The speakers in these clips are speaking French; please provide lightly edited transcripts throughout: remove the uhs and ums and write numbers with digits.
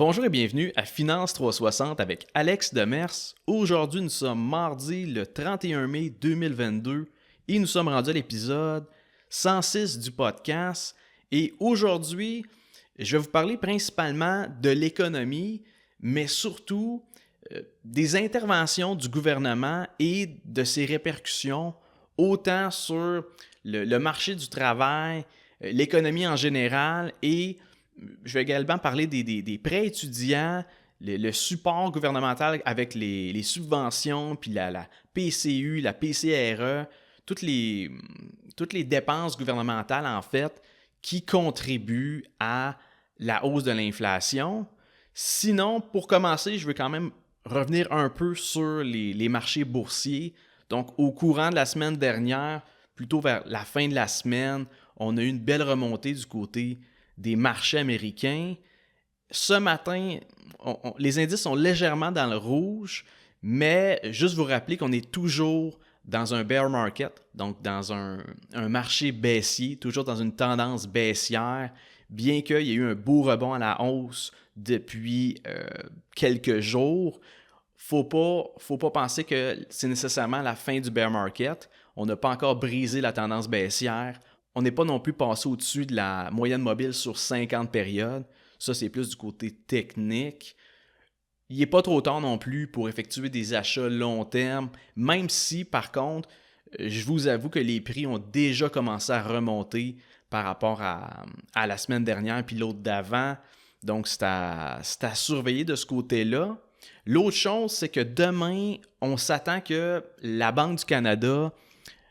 Bonjour et bienvenue à Finance 360 avec Alex Demers. Aujourd'hui, nous sommes mardi le 31 mai 2022 et nous sommes rendus à l'épisode 106 du podcast. Et aujourd'hui, je vais vous parler principalement de l'économie, mais surtout des interventions du gouvernement et de ses répercussions, autant sur le marché du travail, l'économie en général et je vais également parler des prêts étudiants, le support gouvernemental avec les subventions, puis la PCU, la PCRE, toutes les dépenses gouvernementales, en fait, qui contribuent à la hausse de l'inflation. Sinon, pour commencer, je veux quand même revenir un peu sur les marchés boursiers. Donc, au courant de la semaine dernière, plutôt vers la fin de la semaine, on a eu une belle remontée du côté des marchés américains. Ce matin, les indices sont légèrement dans le rouge, mais juste vous rappeler qu'on est toujours dans un bear market, donc dans un marché baissier, toujours dans une tendance baissière, bien qu'il y ait eu un beau rebond à la hausse depuis quelques jours. Faut pas penser que c'est nécessairement la fin du bear market. On n'a pas encore brisé la tendance baissière. On n'est pas non plus passé au-dessus de la moyenne mobile sur 50 périodes. Ça, c'est plus du côté technique. Il n'est pas trop tard non plus pour effectuer des achats long terme, même si, par contre, je vous avoue que les prix ont déjà commencé à remonter par rapport à la semaine dernière puis l'autre d'avant. Donc, c'est à surveiller de ce côté-là. L'autre chose, c'est que demain, on s'attend que la Banque du Canada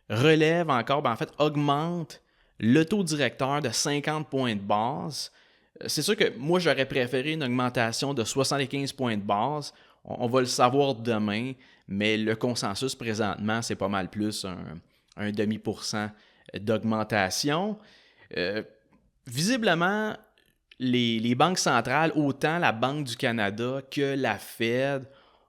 relève encore, augmente le taux directeur de 50 points de base. C'est sûr que moi, j'aurais préféré une augmentation de 75 points de base. On va le savoir demain, mais le consensus présentement, c'est pas mal plus un demi% d'augmentation. Visiblement, les banques centrales, autant la Banque du Canada que la Fed,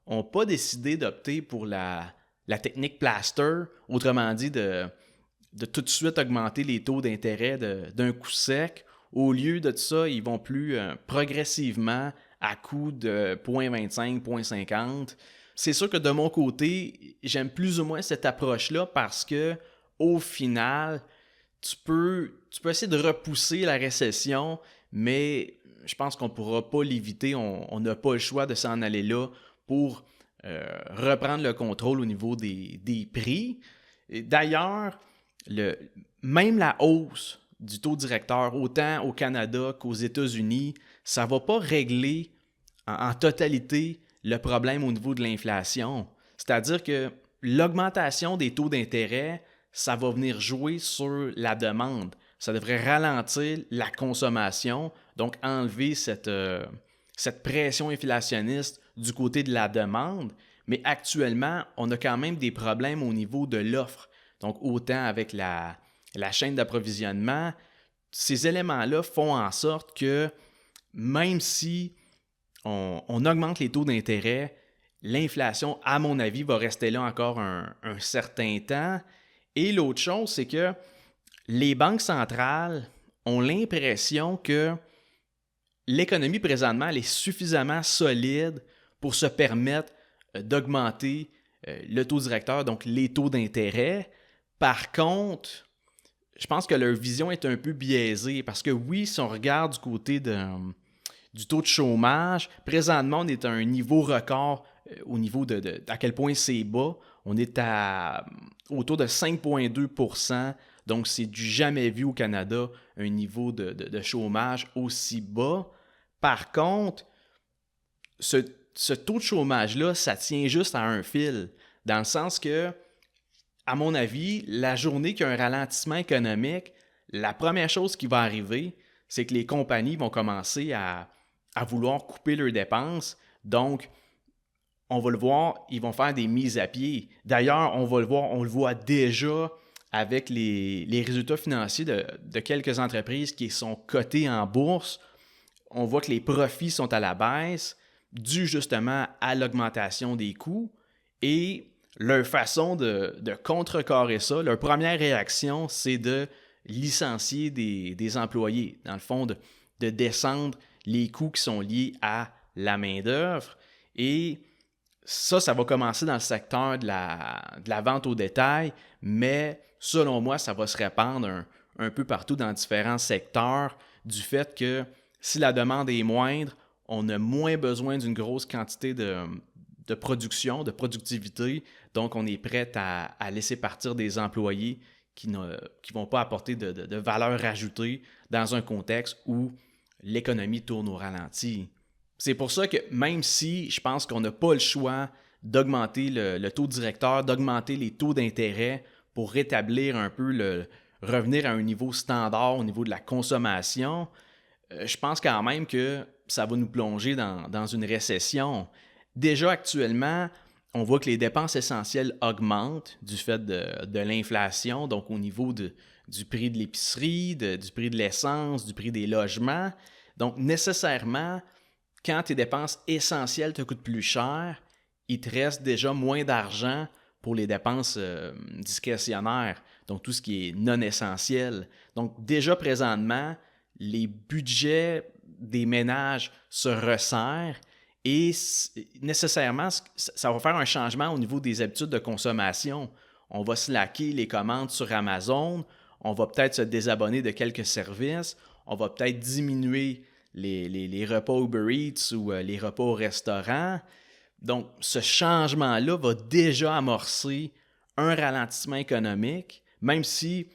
n'ont pas décidé d'opter pour la technique plaster, autrement dit de tout de suite augmenter les taux d'intérêt d'un coup sec. Au lieu de ça, ils vont plus progressivement à coût de 0,25, 0,50. C'est sûr que de mon côté, j'aime plus ou moins cette approche-là parce que au final, tu peux essayer de repousser la récession, mais je pense qu'on ne pourra pas l'éviter. On n'a pas le choix de s'en aller là pour reprendre le contrôle au niveau des prix. Et d'ailleurs, même la hausse du taux directeur, autant au Canada qu'aux États-Unis, ça ne va pas régler en totalité le problème au niveau de l'inflation. C'est-à-dire que l'augmentation des taux d'intérêt, ça va venir jouer sur la demande. Ça devrait ralentir la consommation, donc enlever cette pression inflationniste du côté de la demande. Mais actuellement, on a quand même des problèmes au niveau de l'offre. Donc, autant avec la chaîne d'approvisionnement, ces éléments-là font en sorte que même si on augmente les taux d'intérêt, l'inflation, à mon avis, va rester là encore un certain temps. Et l'autre chose, c'est que les banques centrales ont l'impression que l'économie présentement elle est suffisamment solide pour se permettre d'augmenter le taux directeur, donc les taux d'intérêt. Par contre, je pense que leur vision est un peu biaisée parce que oui, si on regarde du côté du taux de chômage, présentement, on est à un niveau record au niveau de à quel point c'est bas. On est autour de 5,2%, donc c'est du jamais vu au Canada, un niveau de chômage aussi bas. Par contre, ce taux de chômage-là, ça tient juste à un fil, dans le sens que à mon avis, la journée qu'il y a un ralentissement économique, la première chose qui va arriver, c'est que les compagnies vont commencer à vouloir couper leurs dépenses. Donc, on va le voir, ils vont faire des mises à pied. D'ailleurs, on le voit déjà avec les résultats financiers de quelques entreprises qui sont cotées en bourse. On voit que les profits sont à la baisse, dû justement à l'augmentation des coûts. Et leur façon de contrecarrer ça, leur première réaction, c'est de licencier des employés. Dans le fond, de descendre les coûts qui sont liés à la main-d'œuvre. Et ça va commencer dans le secteur de la vente au détail, mais selon moi, ça va se répandre un peu partout dans différents secteurs du fait que si la demande est moindre, on a moins besoin d'une grosse quantité de production, de productivité, donc on est prêt à laisser partir des employés qui ne vont pas apporter de valeur ajoutée dans un contexte où l'économie tourne au ralenti. C'est pour ça que même si je pense qu'on n'a pas le choix d'augmenter le taux directeur, d'augmenter les taux d'intérêt pour rétablir un peu revenir à un niveau standard au niveau de la consommation, je pense quand même que ça va nous plonger dans une récession. Déjà actuellement, on voit que les dépenses essentielles augmentent du fait de l'inflation, donc au niveau du prix de l'épicerie, du prix de l'essence, du prix des logements. Donc nécessairement, quand tes dépenses essentielles te coûtent plus cher, il te reste déjà moins d'argent pour les dépenses discrétionnaires, donc tout ce qui est non essentiel. Donc déjà présentement, les budgets des ménages se resserrent et nécessairement, ça va faire un changement au niveau des habitudes de consommation. On va slacker les commandes sur Amazon, on va peut-être se désabonner de quelques services, on va peut-être diminuer les repas Uber Eats ou les repas au restaurant. Donc, ce changement-là va déjà amorcer un ralentissement économique, même si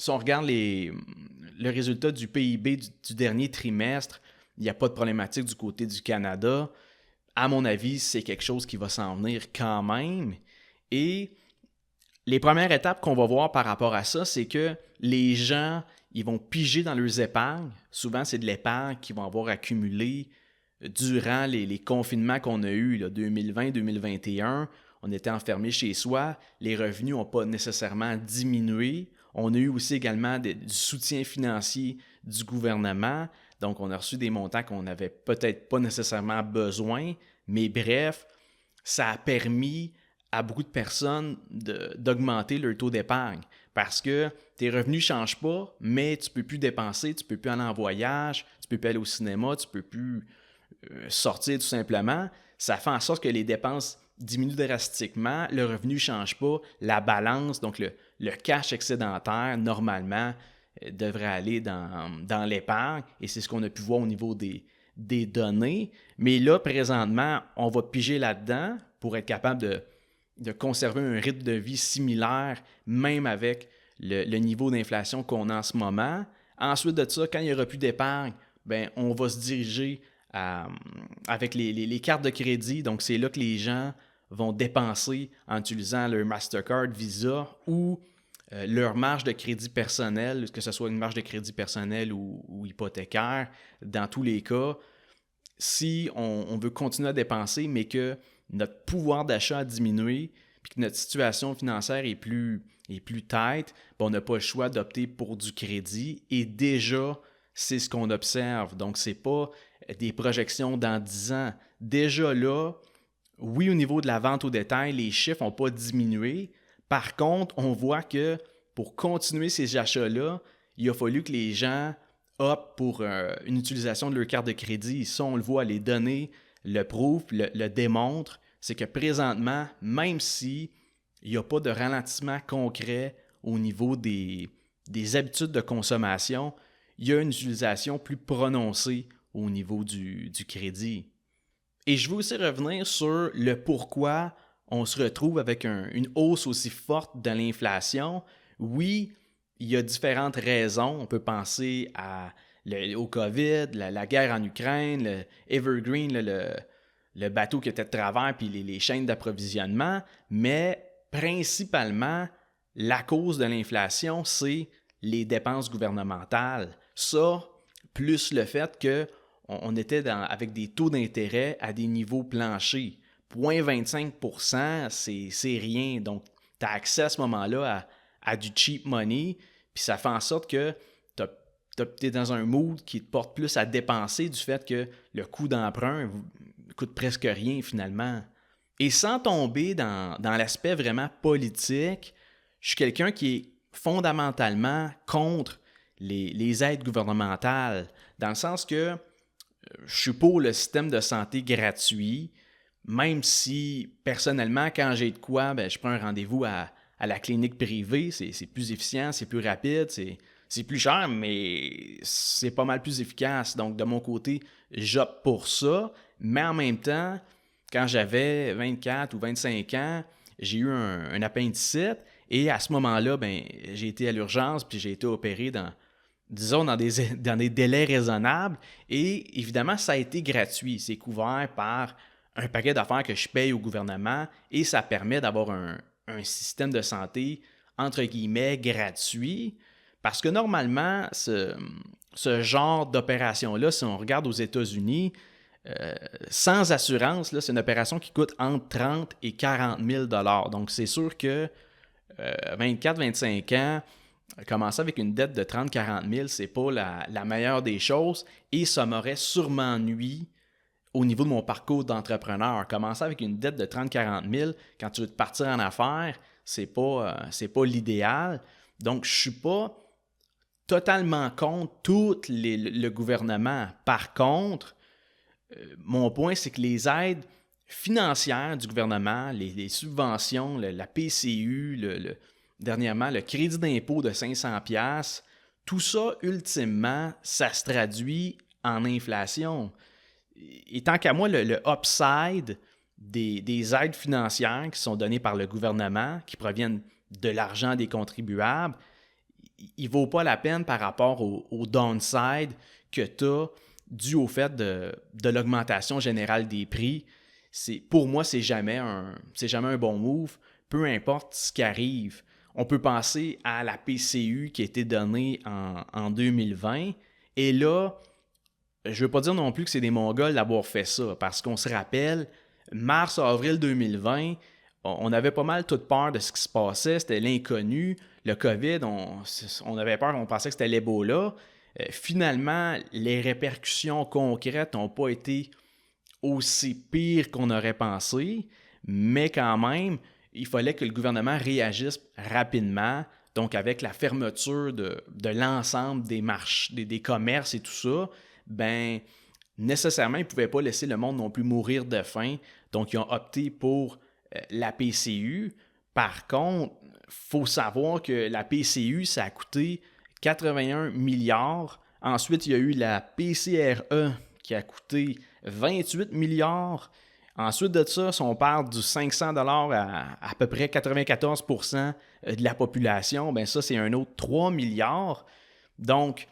on regarde le résultat du PIB du dernier trimestre, il n'y a pas de problématique du côté du Canada. À mon avis, c'est quelque chose qui va s'en venir quand même. Et les premières étapes qu'on va voir par rapport à ça, c'est que les gens, ils vont piger dans leurs épargnes. Souvent, c'est de l'épargne qu'ils vont avoir accumulée durant les confinements qu'on a eus, 2020-2021. On était enfermés chez soi. Les revenus n'ont pas nécessairement diminué. On a eu aussi également du soutien financier du gouvernement. Donc, on a reçu des montants qu'on n'avait peut-être pas nécessairement besoin. Mais bref, ça a permis à beaucoup de personnes d'augmenter leur taux d'épargne parce que tes revenus ne changent pas, mais tu ne peux plus dépenser, tu ne peux plus aller en voyage, tu ne peux plus aller au cinéma, tu ne peux plus sortir tout simplement. Ça fait en sorte que les dépenses diminuent drastiquement, le revenu ne change pas, la balance, donc le cash excédentaire, normalement, devrait aller dans l'épargne et c'est ce qu'on a pu voir au niveau des données. Mais là, présentement, on va piger là-dedans pour être capable de conserver un rythme de vie similaire, même avec le niveau d'inflation qu'on a en ce moment. Ensuite de ça, quand il n'y aura plus d'épargne, on va se diriger avec les cartes de crédit. Donc, c'est là que les gens vont dépenser en utilisant leur Mastercard, Visa ou leur marge de crédit personnel, que ce soit une marge de crédit personnelle ou hypothécaire. Dans tous les cas, si on veut continuer à dépenser, mais que notre pouvoir d'achat a diminué, puis que notre situation financière est plus tight, on n'a pas le choix d'opter pour du crédit. Et déjà, c'est ce qu'on observe. Donc, ce n'est pas des projections dans 10 ans. Déjà là, oui, au niveau de la vente au détail, les chiffres n'ont pas diminué. Par contre, on voit que pour continuer ces achats-là, il a fallu que les gens optent pour une utilisation de leur carte de crédit. Ça, on le voit, les données le prouvent, le démontrent. C'est que présentement, même s'il n'y a pas de ralentissement concret au niveau des habitudes de consommation, il y a une utilisation plus prononcée au niveau du crédit. Et je veux aussi revenir sur le pourquoi on se retrouve avec une hausse aussi forte de l'inflation. Oui, il y a différentes raisons. On peut penser au COVID, la guerre en Ukraine, le Evergreen, le bateau qui était de travers, puis les chaînes d'approvisionnement. Mais principalement, la cause de l'inflation, c'est les dépenses gouvernementales. Ça, plus le fait qu'on était avec des taux d'intérêt à des niveaux planchers. 0,25 %, c'est rien. Donc, tu as accès à ce moment-là à du cheap money, puis ça fait en sorte que tu es dans un mood qui te porte plus à dépenser du fait que le coût d'emprunt coûte presque rien finalement. Et sans tomber dans l'aspect vraiment politique, je suis quelqu'un qui est fondamentalement contre les aides gouvernementales, dans le sens que je suis pour le système de santé gratuit, même si, personnellement, quand j'ai de quoi, ben, je prends un rendez-vous à la clinique privée. C'est plus efficient, c'est plus rapide, c'est plus cher, mais c'est pas mal plus efficace. Donc, de mon côté, j'opte pour ça. Mais en même temps, quand j'avais 24 ou 25 ans, j'ai eu un appendicite. Et à ce moment-là, ben, j'ai été à l'urgence puis j'ai été opéré disons, dans des délais raisonnables. Et évidemment, ça a été gratuit. C'est couvert par un paquet d'affaires que je paye au gouvernement et ça permet d'avoir un système de santé, entre guillemets, gratuit. Parce que normalement, ce genre d'opération-là, si on regarde aux États-Unis, sans assurance, là, c'est une opération qui coûte entre 30 et 40 000 $. Donc, c'est sûr que 24-25 ans, commencer avec une dette de 30-40 000, c'est pas la meilleure des choses et ça m'aurait sûrement nui au niveau de mon parcours d'entrepreneur. Commencer avec une dette de 30-40 000 quand tu veux te partir en affaires, c'est pas l'idéal. Donc, je suis pas totalement contre le gouvernement. Par contre, mon point, c'est que les aides financières du gouvernement, les subventions, la PCU, dernièrement, le crédit d'impôt de 500$, tout ça, ultimement, ça se traduit en inflation. Et tant qu'à moi, le upside des aides financières qui sont données par le gouvernement, qui proviennent de l'argent des contribuables, il ne vaut pas la peine par rapport au downside que tu as dû au fait de l'augmentation générale des prix. Pour moi, c'est jamais un bon move, peu importe ce qui arrive. On peut penser à la PCU qui a été donnée en 2020. Et là, je ne veux pas dire non plus que c'est des Mongols d'avoir fait ça, parce qu'on se rappelle, mars-avril 2020, on avait pas mal toute peur de ce qui se passait, c'était l'inconnu, le COVID, on avait peur, on pensait que c'était l'Ebola. Finalement, les répercussions concrètes n'ont pas été aussi pires qu'on aurait pensé, mais quand même, il fallait que le gouvernement réagisse rapidement, donc avec la fermeture de l'ensemble des marchés, des commerces et tout ça, ben nécessairement, ils ne pouvaient pas laisser le monde non plus mourir de faim, donc ils ont opté pour la PCU. Par contre, il faut savoir que la PCU, ça a coûté 81 milliards. Ensuite, il y a eu la PCRE qui a coûté 28 milliards. Ensuite de ça, si on parle du 500$ à peu près 94% de la population, ben ça, c'est un autre 3 milliards. Donc,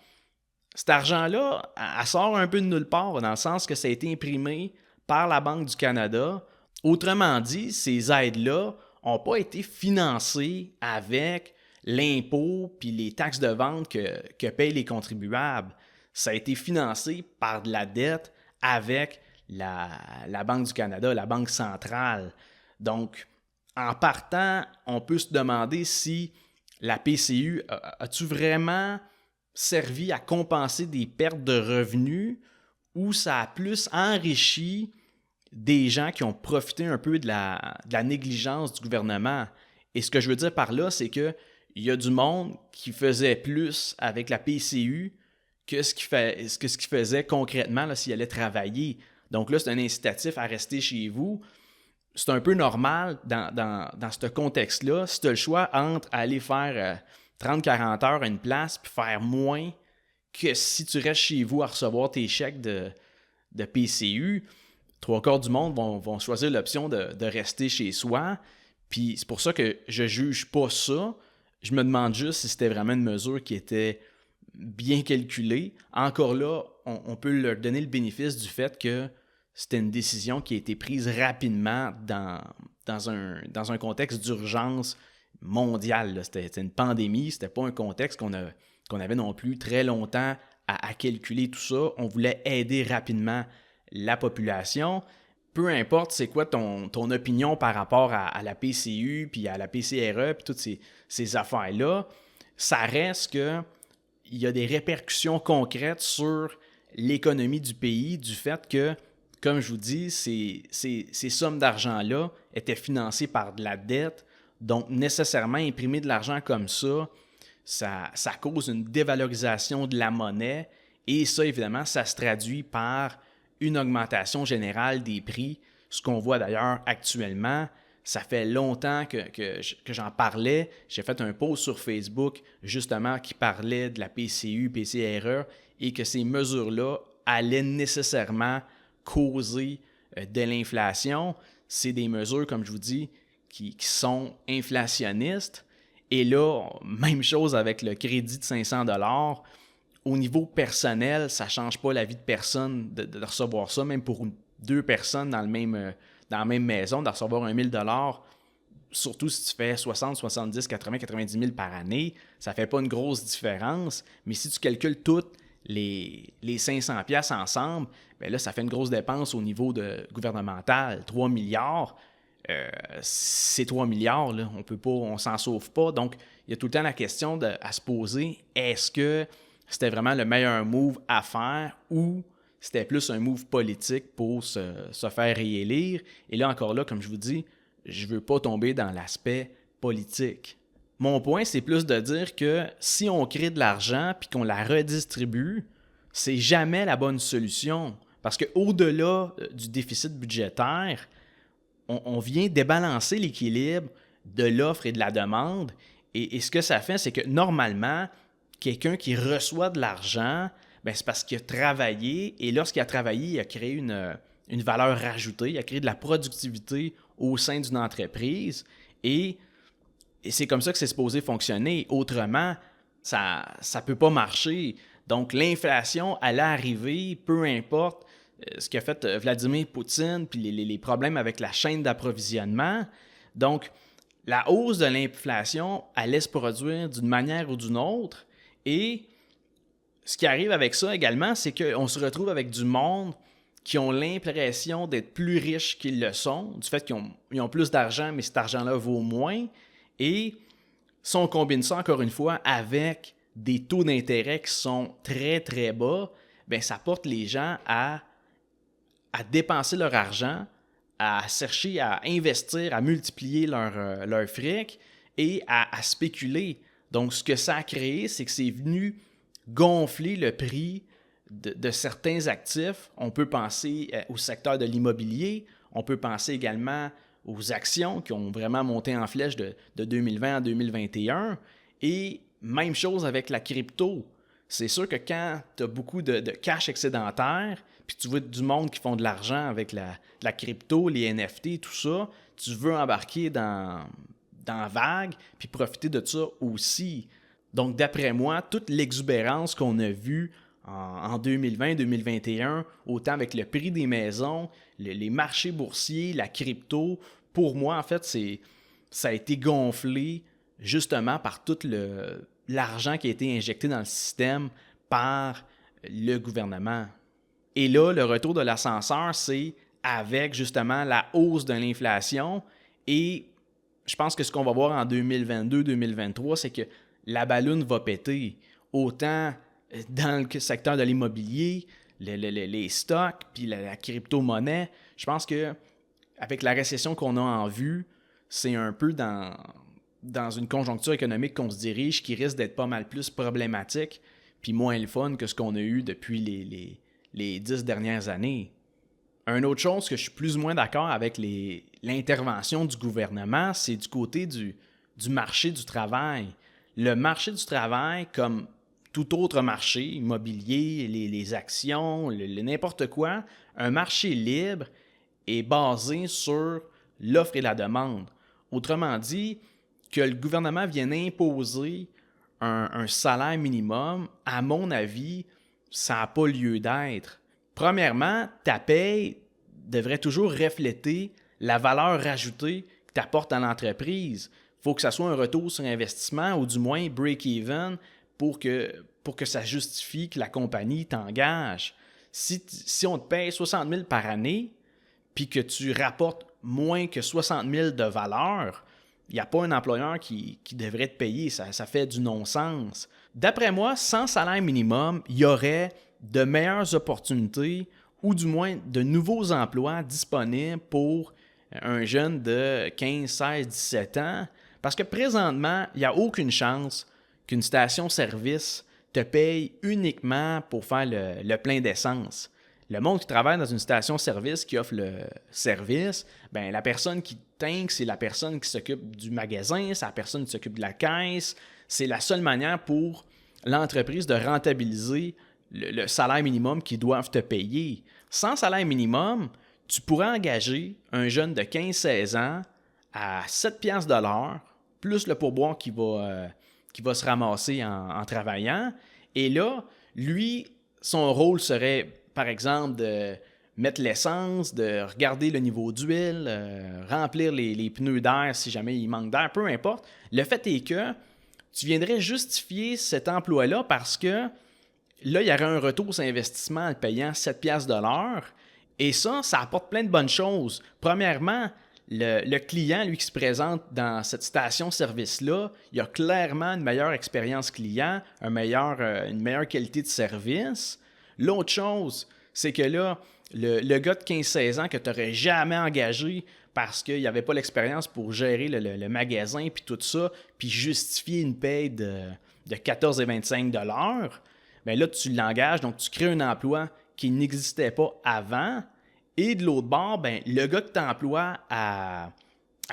cet argent-là, elle sort un peu de nulle part, dans le sens que ça a été imprimé par la Banque du Canada. Autrement dit, ces aides-là n'ont pas été financées avec l'impôt puis les taxes de vente que payent les contribuables. Ça a été financé par de la dette avec la Banque du Canada, la Banque centrale. Donc, en partant, on peut se demander si la PCU a-tu vraiment servi à compenser des pertes de revenus ou ça a plus enrichi des gens qui ont profité un peu de la négligence du gouvernement. Et ce que je veux dire par là, c'est qu'il y a du monde qui faisait plus avec la PCU que ce qu'il faisait concrètement là, s'il allait travailler. Donc là, c'est un incitatif à rester chez vous. C'est un peu normal dans ce contexte-là. Si tu as le choix entre aller faire 30-40 heures à une place puis faire moins que si tu restes chez vous à recevoir tes chèques de PCU, 3/4 du monde vont choisir l'option de rester chez soi. Puis c'est pour ça que je juge pas ça. Je me demande juste si c'était vraiment une mesure qui était bien calculée. Encore là, on peut leur donner le bénéfice du fait que c'était une décision qui a été prise rapidement dans un contexte d'urgence mondiale. Là. C'était une pandémie, c'était pas un contexte qu'on avait non plus très longtemps à calculer tout ça. On voulait aider rapidement la population. Peu importe c'est quoi ton opinion par rapport à la PCU, puis à la PCRE, puis toutes ces affaires-là, ça reste que il y a des répercussions concrètes sur l'économie du pays, du fait que, comme je vous dis, ces sommes d'argent-là étaient financées par de la dette. Donc, nécessairement, imprimer de l'argent comme ça cause une dévalorisation de la monnaie. Et ça, évidemment, ça se traduit par une augmentation générale des prix, ce qu'on voit d'ailleurs actuellement. Ça fait longtemps que j'en parlais. J'ai fait un post sur Facebook justement qui parlait de la PCU, PCRE et que ces mesures-là allaient nécessairement causer de l'inflation. C'est des mesures, comme je vous dis, qui sont inflationnistes. Et là, même chose avec le crédit de 500 $. Au niveau personnel, ça ne change pas la vie de personne de recevoir ça, même pour deux personnes dans la même maison, de recevoir 1 000 $, surtout si tu fais 60, 70, 80, 90 000 par année, ça ne fait pas une grosse différence. Mais si tu calcules toutes les 500 $ ensemble, bien là, ça fait une grosse dépense au niveau gouvernemental. 3 milliards, ces 3 milliards, là, on s'en sauve pas. Donc, il y a tout le temps la question à se poser, est-ce que c'était vraiment le meilleur move à faire ou c'était plus un move politique pour se faire réélire? Et là, encore là, comme je vous dis, je ne veux pas tomber dans l'aspect politique. Mon point, c'est plus de dire que si on crée de l'argent puis qu'on la redistribue, c'est jamais la bonne solution. Parce qu'au-delà du déficit budgétaire, on vient débalancer l'équilibre de l'offre et de la demande. Et ce que ça fait, c'est que normalement, quelqu'un qui reçoit de l'argent, bien, c'est parce qu'il a travaillé. Et lorsqu'il a travaillé, il a créé une valeur rajoutée, il a créé de la productivité au sein d'une entreprise. Et c'est comme ça que c'est supposé fonctionner. Autrement, ça ne peut pas marcher. Donc, l'inflation allait arriver, peu importe ce qu'a fait Vladimir Poutine, puis les problèmes avec la chaîne d'approvisionnement. Donc, la hausse de l'inflation allait se produire d'une manière ou d'une autre. Et ce qui arrive avec ça également, c'est qu'on se retrouve avec du monde qui ont l'impression d'être plus riches qu'ils le sont, du fait qu'ils ont plus d'argent, mais cet argent-là vaut moins. Et si on combine ça, encore une fois, avec des taux d'intérêt qui sont très, très bas, bien, ça porte les gens à dépenser leur argent, à chercher à investir, à multiplier leur fric et à spéculer. Donc, ce que ça a créé, c'est que c'est venu gonfler le prix de certains actifs. On peut penser au secteur de l'immobilier, on peut penser également aux actions qui ont vraiment monté en flèche de 2020 à 2021. Et même chose avec la crypto. C'est sûr que quand tu as beaucoup de cash excédentaire, puis tu vois du monde qui font de l'argent avec la crypto, les NFT, tout ça, tu veux embarquer dans la vague, puis profiter de ça aussi. Donc, d'après moi, toute l'exubérance qu'on a vue en 2020-2021, autant avec le prix des maisons, les marchés boursiers, la crypto, pour moi, en fait, ça a été gonflé justement par tout l'argent qui a été injecté dans le système par le gouvernement. Et là, le retour de l'ascenseur, c'est avec justement la hausse de l'inflation. Et je pense que ce qu'on va voir en 2022-2023, c'est que la balloune va péter. Autant dans le secteur de l'immobilier, les stocks, puis la crypto-monnaie. Je pense que avec la récession qu'on a en vue, c'est un peu dans une conjoncture économique qu'on se dirige qui risque d'être pas mal plus problématique puis moins le fun que ce qu'on a eu depuis les 10 dernières années. Une autre chose que je suis plus ou moins d'accord avec l'intervention du gouvernement, c'est du côté du marché du travail. Le marché du travail, comme tout autre marché, immobilier, les actions, n'importe quoi, un marché libre est basé sur l'offre et la demande. Autrement dit, que le gouvernement vienne imposer un salaire minimum, à mon avis, ça n'a pas lieu d'être. Premièrement, ta paye devrait toujours refléter la valeur ajoutée que tu apportes à l'entreprise. Il faut que ça soit un retour sur investissement ou du moins break-even pour que ça justifie que la compagnie t'engage. Si on te paye 60 000 par année puis que tu rapportes moins que 60 000 de valeur, il n'y a pas un employeur qui devrait te payer. Ça fait du non-sens. D'après moi, sans salaire minimum, il y aurait de meilleures opportunités ou du moins de nouveaux emplois disponibles pour un jeune de 15, 16, 17 ans. Parce que présentement, il n'y a aucune chance qu'une station-service te paye uniquement pour faire le plein d'essence. le monde qui travaille dans une station-service qui offre le service, ben la personne qui tank, c'est la personne qui s'occupe du magasin, c'est la personne qui s'occupe de la caisse. C'est la seule manière pour l'entreprise de rentabiliser le salaire minimum qu'ils doivent te payer. Sans salaire minimum, tu pourrais engager un jeune de 15-16 ans à 7 piastres de l'heure, plus le pourboire qui va se ramasser en travaillant. Et là, lui, son rôle serait, par exemple, de mettre l'essence, de regarder le niveau d'huile, remplir les pneus d'air si jamais il manque d'air, peu importe. Le fait est que tu viendrais justifier cet emploi-là parce que là, il y aurait un retour sur investissement en le payant 7 piastres de l'heure. Et ça apporte plein de bonnes choses. Premièrement, le client, lui, qui se présente dans cette station-service-là, il a clairement une meilleure expérience client, une meilleure qualité de service. L'autre chose, c'est que là, le gars de 15-16 ans que tu n'aurais jamais engagé parce qu'il n'y avait pas l'expérience pour gérer le magasin puis tout ça, puis justifier une paye de 14,25 $, bien là, tu l'engages, donc tu crées un emploi qui n'existait pas avant. Et de l'autre bord, ben, le gars que tu emploies à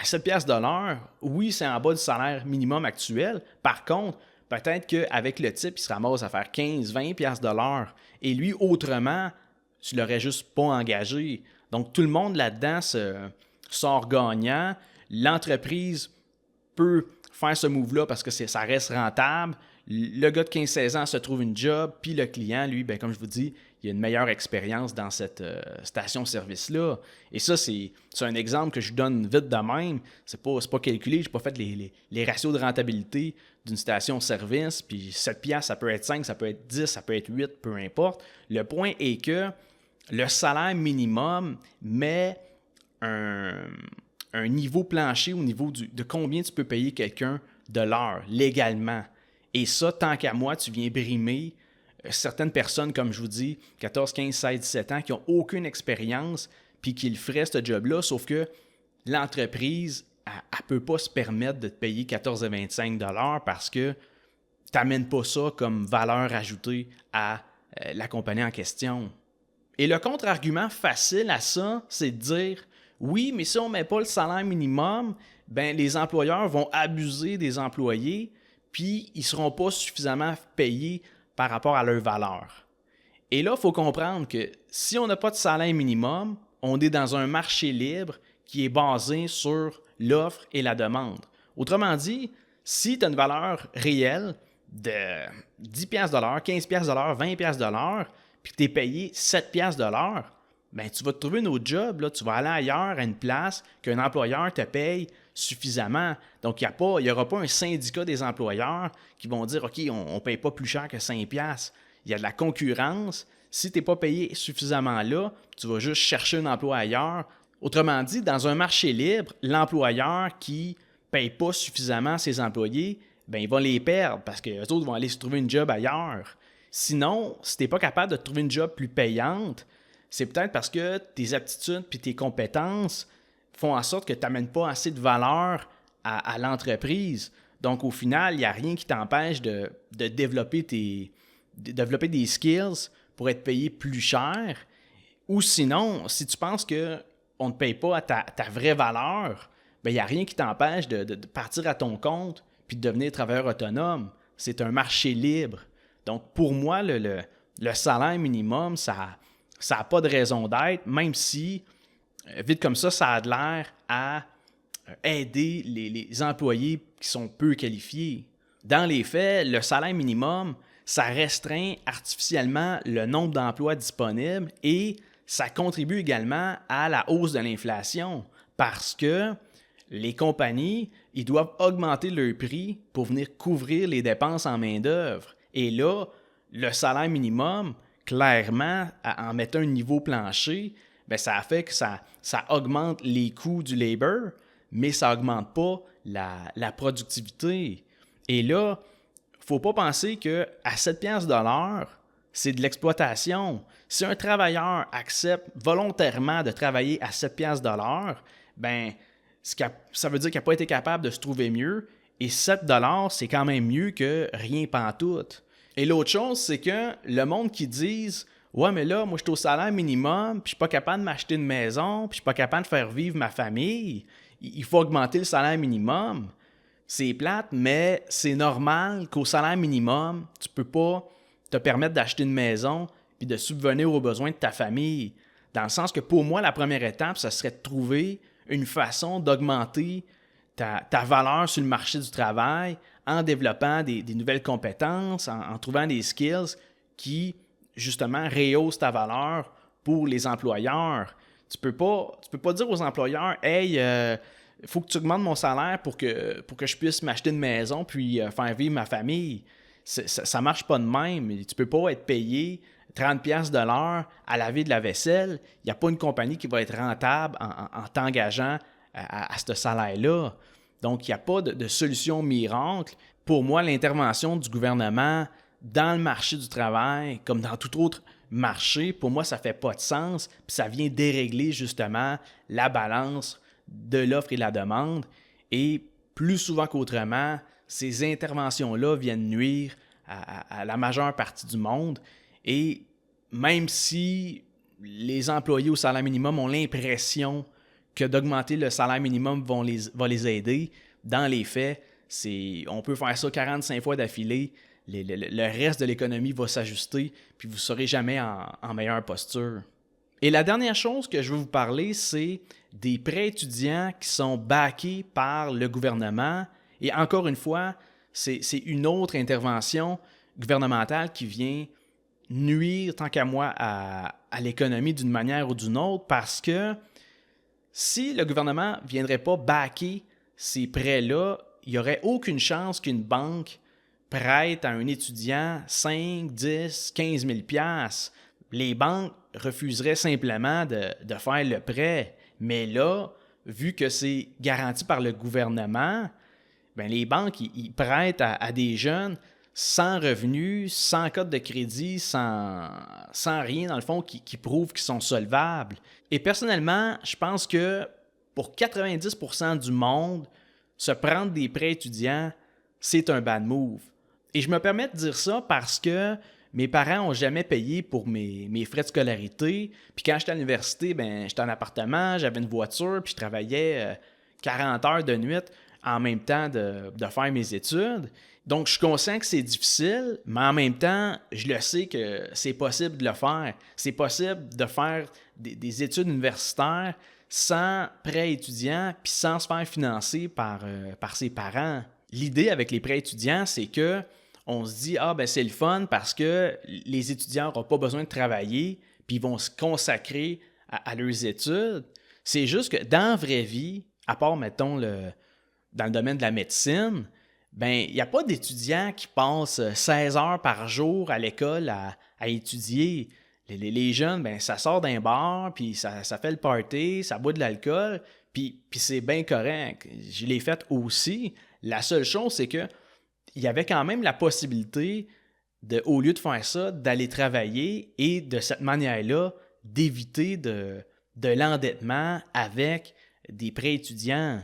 7 piastres de l'heure, oui, c'est en bas du salaire minimum actuel. Par contre, peut-être qu'avec le type, il se ramasse à faire 15-20 piastres de l'heure. Et lui, autrement, tu ne l'aurais juste pas engagé. Donc, tout le monde là-dedans sort gagnant. L'entreprise peut faire ce move-là parce que ça reste rentable. Le gars de 15-16 ans se trouve une job, puis le client, lui, ben, comme je vous dis, il a une meilleure expérience dans cette station-service-là. Et ça, c'est un exemple que je donne vite de même. C'est pas calculé, je n'ai pas fait les ratios de rentabilité d'une station-service, puis 7 piastres, ça peut être 5, ça peut être 10, ça peut être 8, peu importe. Le point est que le salaire minimum met un niveau plancher au niveau de combien tu peux payer quelqu'un de l'heure, légalement. Et ça, tant qu'à moi, tu viens brimer certaines personnes, comme je vous dis, 14, 15, 16, 17 ans, qui n'ont aucune expérience, puis qui le feraient, ce job-là, sauf que l'entreprise, elle ne peut pas se permettre de te payer 14,25 $ parce que tu n'amènes pas ça comme valeur ajoutée à la compagnie en question. Et le contre-argument facile à ça, c'est de dire « Oui, mais si on ne met pas le salaire minimum, ben, les employeurs vont abuser des employés, puis ils ne seront pas suffisamment payés par rapport à leur valeur. » Et là, il faut comprendre que si on n'a pas de salaire minimum, on est dans un marché libre qui est basé sur l'offre et la demande. Autrement dit, si tu as une valeur réelle de 10 piastres de l'heure, 15 piastres de l'heure, 20 piastres de l'heure, puis que tu es payé 7 piastres de l'heure, ben, tu vas te trouver un autre job, là, tu vas aller ailleurs à une place qu'un employeur te paye suffisamment. Donc, il n'y aura pas un syndicat des employeurs qui vont dire « OK, on ne paye pas plus cher que 5 piastres. » Il y a de la concurrence. Si tu n'es pas payé suffisamment là, tu vas juste chercher un emploi ailleurs. Autrement dit, dans un marché libre, l'employeur qui ne paye pas suffisamment ses employés, ben, il va les perdre parce que les autres vont aller se trouver une job ailleurs. Sinon, si tu n'es pas capable de trouver une job plus payante, c'est peut-être parce que tes aptitudes et tes compétences font en sorte que tu n'amènes pas assez de valeur à l'entreprise. Donc, au final, il n'y a rien qui t'empêche de développer des skills pour être payé plus cher. Ou sinon, si tu penses qu'on ne te paye pas à ta vraie valeur, ben, il n'y a rien qui t'empêche de partir à ton compte puis de devenir travailleur autonome. C'est un marché libre. Donc, pour moi, le salaire minimum, ça n'a pas de raison d'être, même si, vite comme ça a de l'air à aider les employés qui sont peu qualifiés. Dans les faits, le salaire minimum, ça restreint artificiellement le nombre d'emplois disponibles et ça contribue également à la hausse de l'inflation parce que les compagnies, ils doivent augmenter leur prix pour venir couvrir les dépenses en main-d'œuvre. Et là, le salaire minimum, clairement, en mettant un niveau plancher, bien, ça fait que ça augmente les coûts du labor, mais ça n'augmente pas la productivité. Et là, il ne faut pas penser qu'à 7 piastres de l'heure, c'est de l'exploitation. Si un travailleur accepte volontairement de travailler à 7 piastres de l'heure, bien, ça veut dire qu'il n'a pas été capable de se trouver mieux. Et 7 $, c'est quand même mieux que rien pantoute. Et l'autre chose, c'est que le monde qui dit « Ouais, mais là, moi, je suis au salaire minimum, puis je suis pas capable de m'acheter une maison, puis je suis pas capable de faire vivre ma famille. Il faut augmenter le salaire minimum. C'est plate, mais c'est normal qu'au salaire minimum, tu peux pas te permettre d'acheter une maison puis de subvenir aux besoins de ta famille. Dans le sens que pour moi, la première étape, ce serait de trouver une façon d'augmenter ta valeur sur le marché du travail en développant des nouvelles compétences, en trouvant des skills qui, justement, rehaussent ta valeur pour les employeurs. Tu peux pas dire aux employeurs « Hey, il faut que tu augmentes mon salaire pour que je puisse m'acheter une maison puis faire vivre ma famille. » Ça marche pas de même. Tu peux pas être payé 30$ de l'heure à laver de la vaisselle. Il n'y a pas une compagnie qui va être rentable en t'engageant à ce salaire-là. Donc, il n'y a pas de solution miracle. Pour moi, l'intervention du gouvernement dans le marché du travail, comme dans tout autre marché, pour moi, ça ne fait pas de sens. Puis ça vient dérégler justement la balance de l'offre et de la demande. Et plus souvent qu'autrement, ces interventions-là viennent nuire à la majeure partie du monde. Et même si les employés au salaire minimum ont l'impression que d'augmenter le salaire minimum va les aider, dans les faits, on peut faire ça 45 fois d'affilée. Le reste de l'économie va s'ajuster, puis vous ne serez jamais en meilleure posture. Et la dernière chose que je veux vous parler, c'est des prêts étudiants qui sont backés par le gouvernement. Et encore une fois, c'est une autre intervention gouvernementale qui vient nuire, tant qu'à moi, à l'économie d'une manière ou d'une autre, parce que si le gouvernement ne viendrait pas backer ces prêts-là, il n'y aurait aucune chance qu'une banque prête à un étudiant 5, 10, 15 000 $. Les banques refuseraient simplement de faire le prêt. Mais là, vu que c'est garanti par le gouvernement, bien, les banques, ils prêtent à des jeunes sans revenus, sans code de crédit, sans rien, dans le fond, qui prouve qu'ils sont solvables. Et personnellement, je pense que pour 90% du monde, se prendre des prêts étudiants, c'est un bad move. Et je me permets de dire ça parce que mes parents n'ont jamais payé pour mes frais de scolarité. Puis quand j'étais à l'université, ben, j'étais en appartement, j'avais une voiture, puis je travaillais 40 heures de nuit en même temps de faire mes études. Donc, je suis conscient que c'est difficile, mais en même temps, je le sais que c'est possible de le faire. C'est possible de faire des études universitaires sans prêt étudiant puis sans se faire financer par ses parents. L'idée avec les prêts étudiants, c'est que on se dit « Ah, ben c'est le fun parce que les étudiants n'auront pas besoin de travailler puis ils vont se consacrer à leurs études. » C'est juste que dans la vraie vie, à part, mettons, dans le domaine de la médecine, ben il n'y a pas d'étudiants qui passent 16 heures par jour à l'école à étudier. Les jeunes, ben ça sort d'un bar, puis ça fait le party, ça boit de l'alcool, puis c'est bien correct. Je l'ai fait aussi. La seule chose, c'est que il y avait quand même la possibilité, au lieu de faire ça, d'aller travailler et de cette manière-là, d'éviter de l'endettement avec des prêts étudiants.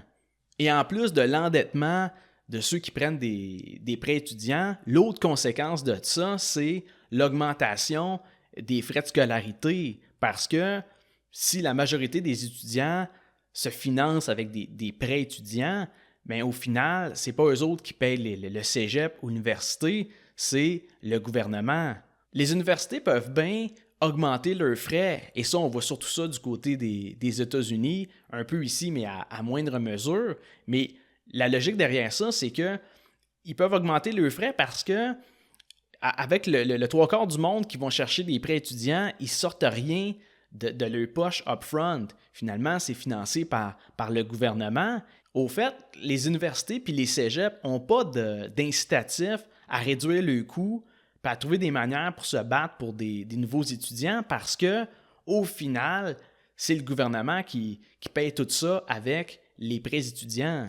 Et en plus de l'endettement de ceux qui prennent des prêts étudiants, l'autre conséquence de ça, c'est l'augmentation des frais de scolarité. Parce que si la majorité des étudiants se financent avec des prêts étudiants, bien, au final, ce n'est pas eux autres qui payent le cégep ou l'université, c'est le gouvernement. Les universités peuvent bien augmenter leurs frais, et ça, on voit surtout ça du côté des États-Unis, un peu ici, mais à moindre mesure. Mais la logique derrière ça, c'est qu'ils peuvent augmenter leurs frais parce que avec le trois quarts du monde qui vont chercher des prêts étudiants, ils ne sortent rien de leur poche upfront. Finalement, c'est financé par le gouvernement. Au fait, les universités puis les cégeps n'ont pas d'incitatif à réduire leurs coûts et à trouver des manières pour se battre pour des nouveaux étudiants parce que, au final, c'est le gouvernement qui paye tout ça avec les prêts étudiants.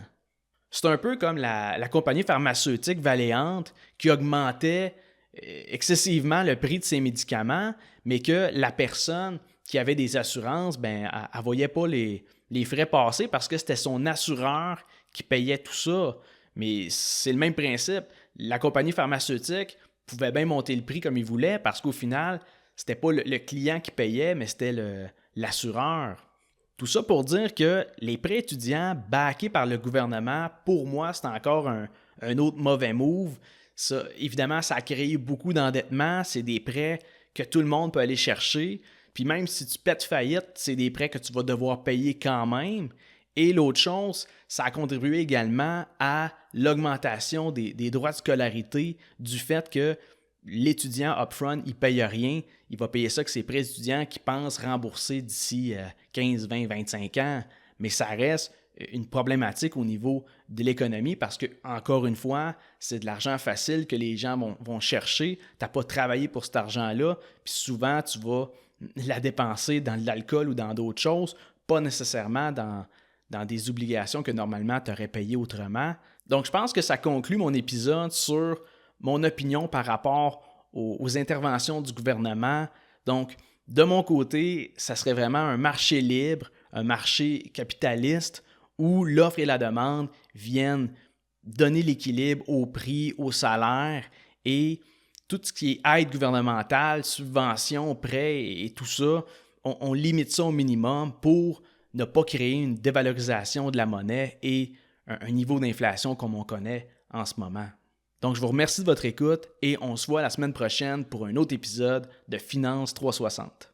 C'est un peu comme la compagnie pharmaceutique Valeant qui augmentait excessivement le prix de ses médicaments, mais que la personne qui avait des assurances, ben, elle ne voyait pas les frais passer parce que c'était son assureur qui payait tout ça. Mais c'est le même principe. La compagnie pharmaceutique pouvait bien monter le prix comme il voulait parce qu'au final, c'était pas le client qui payait, mais c'était l'assureur. Tout ça pour dire que les prêts étudiants backés par le gouvernement, pour moi, c'est encore un autre mauvais move. Ça, évidemment, ça a créé beaucoup d'endettement. C'est des prêts que tout le monde peut aller chercher. Puis même si tu pètes faillite, c'est des prêts que tu vas devoir payer quand même. Et l'autre chose, ça a contribué également à l'augmentation des droits de scolarité du fait que l'étudiant upfront, il ne paye rien. Il va payer ça avec ses prêts étudiants qu'il pense rembourser d'ici 15, 20, 25 ans. Mais ça reste une problématique au niveau de l'économie parce que, encore une fois, c'est de l'argent facile que les gens vont chercher. Tu n'as pas travaillé pour cet argent-là. Puis souvent, tu vas la dépenser dans de l'alcool ou dans d'autres choses, pas nécessairement dans des obligations que normalement tu aurais payées autrement. Donc, je pense que ça conclut mon épisode sur mon opinion par rapport aux interventions du gouvernement. Donc, de mon côté, ça serait vraiment un marché libre, un marché capitaliste où l'offre et la demande viennent donner l'équilibre au prix, au salaire et tout ce qui est aide gouvernementale, subventions, prêts et tout ça, on limite ça au minimum pour ne pas créer une dévalorisation de la monnaie et un niveau d'inflation comme on connaît en ce moment. Donc, je vous remercie de votre écoute et on se voit la semaine prochaine pour un autre épisode de Finance 360.